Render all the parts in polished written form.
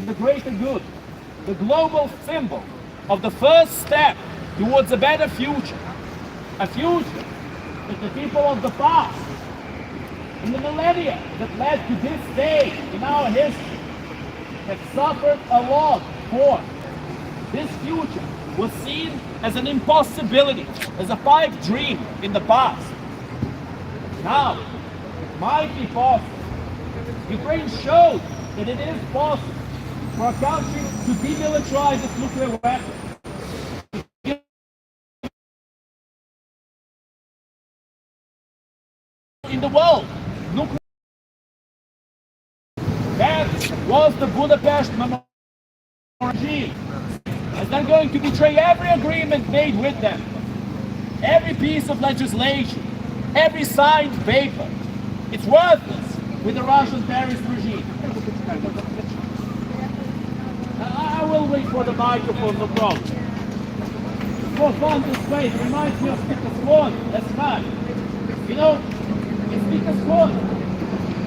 the greater good, the global symbol of the first step towards a better future. A future that the people of the past, in the millennia that led to this day in our history, have suffered a lot for. This future was seen as an impossibility, as a pipe dream in the past. Now, it might be possible. Ukraine showed that it is possible for a country to demilitarize its nuclear weapons. In the world, nuclear. That was the Budapest Memorandum regime. And they're going to betray every agreement made with them, every piece of legislation, every signed paper. It's worthless with the Russian terrorist regime. I will wait for the microphone, no problem. For fun this way, it reminds me of Speaker Swan. That's right. You know, in Speaker Swan,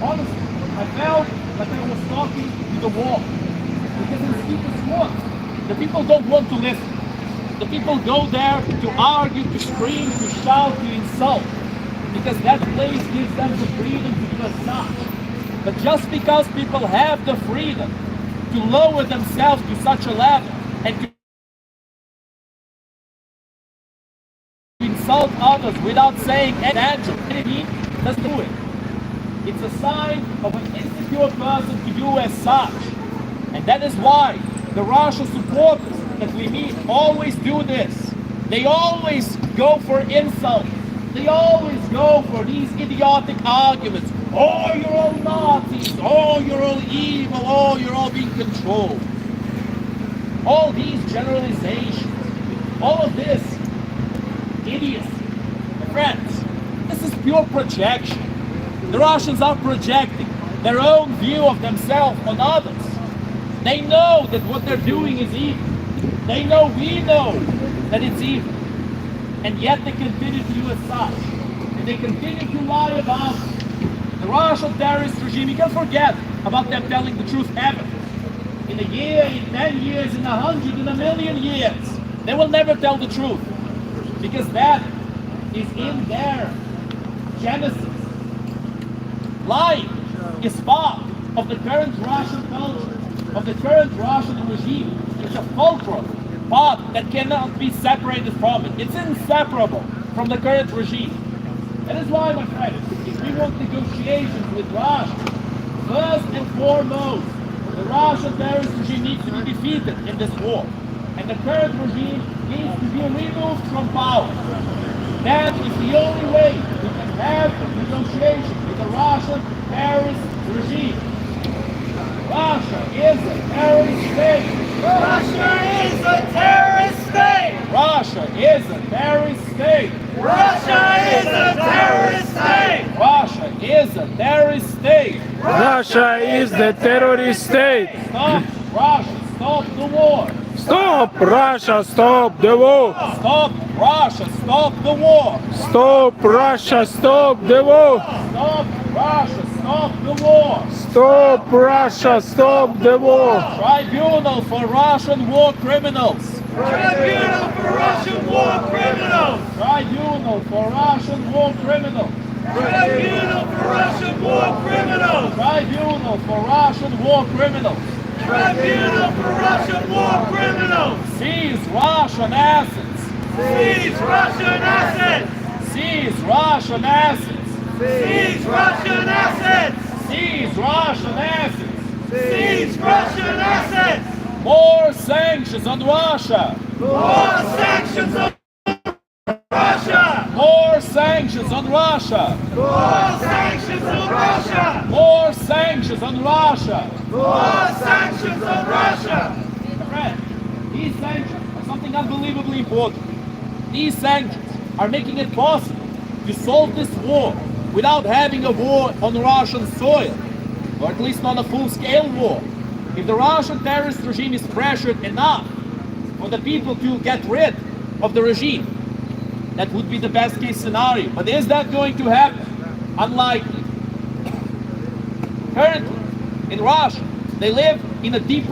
honestly, I felt that I was talking to the wall. Because in Speaker Swan, the people don't want to listen. The people go there to argue, to scream, to shout, to insult. Because that place gives them the freedom to do as such. But just because people have the freedom to lower themselves to such a level and to insult others without saying danger, doesn't do it. It's a sign of an insecure person to do as such. And that is why the Russian supporters that we meet always do this. They always go for insults. They always go for these idiotic arguments. Oh, you're all Nazis. Oh, you're all evil. Oh, you're all being controlled. All these generalizations, all of this idiocy. My friends, this is pure projection. The Russians are projecting their own view of themselves on others. They know that what they're doing is evil. They know we know that it's evil. And yet they continue to do as such. And they continue to lie about it. The Russian terrorist regime, you can forget about them telling the truth ever. In a year, in 10 years, in 100, in a million years, they will never tell the truth. Because that is in their genesis. Lying is part of the current Russian culture, of the current Russian regime. It's a cultural part that cannot be separated from it. It's inseparable from the current regime. That is why, my friends, if we want negotiations with Russia, first and foremost, the Russian terrorist regime needs to be defeated in this war. And the current regime needs to be removed from power. That is the only way we can have negotiations with the Russian terrorist regime. Russia is a terrorist state. Russia is a terrorist state! Russia is a terrorist state. Russia is a terrorist state! Russia is a terrorist state. Russia is the terrorist state. Stop Russia, stop the war. Stop Russia, stop the war. Stop Russia, stop the war. Stop Russia, stop the war. Stop Russia, stop the war. Stop Russia, stop the war. Tribunal for Russian war criminals. Tribunal for Russian war criminals! Tribunal for Russian war criminals. Tribunal for Russian war criminals! Tribunal for Russian war criminals. Tribunal for Russian war criminals! Seize Russian assets. Seize Russian assets! Seize Russian assets. Seize Russian assets! Seize Russian assets. Seize Russian assets! More sanctions on Russia. More sanctions on Russia! More sanctions on Russia. More sanctions on Russia! More sanctions on Russia. More sanctions on Russia! Friend, these sanctions are something unbelievably important. These sanctions are making it possible to solve this war without having a war on Russian soil, or at least not a full-scale war. If the Russian terrorist regime is pressured enough for the people to get rid of the regime, that would be the best case scenario. But is that going to happen? Unlikely. Currently, in Russia, they live in a deep